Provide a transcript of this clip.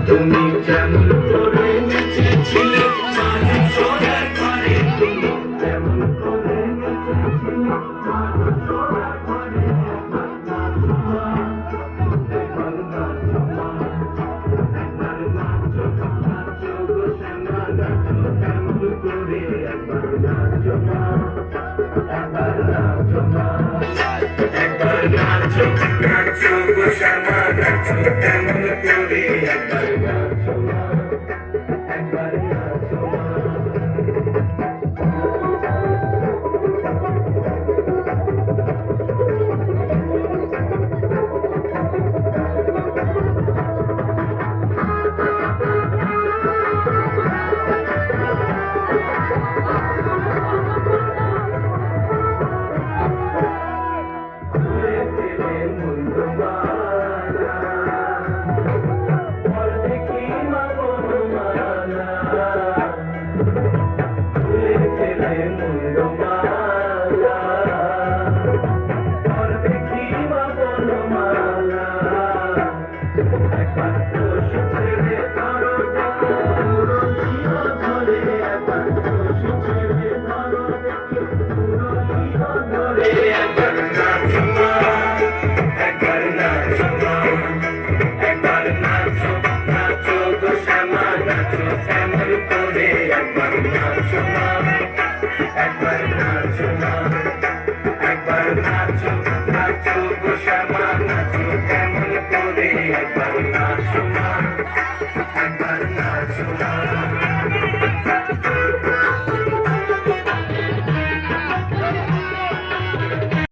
তুমি যেমন করে নেচেছিলে মানুষের ঘরে, তুমি যেমন করে নেচেছিলে মানুষের ঘরে। একবার নাচো মা, একবার নাচো মা, একবার নাচো, নাচো গো শ্যামা নাচো কেমন করে। একবার নাচো মা, একবার নাচো মা, একবার নাচো, নাচো গো শ্যামা নাচো কেমন করে। একবার নাচো মা, একবার নাচো মা। একবার নাচো মা, একবার নাচো মা, একবার নাচো, নাচো গো শ্যামা নাচো কেমন করে। একবার নাচো মা, একবার নাচো মা, একবার নাচো, নাচো গো শ্যামা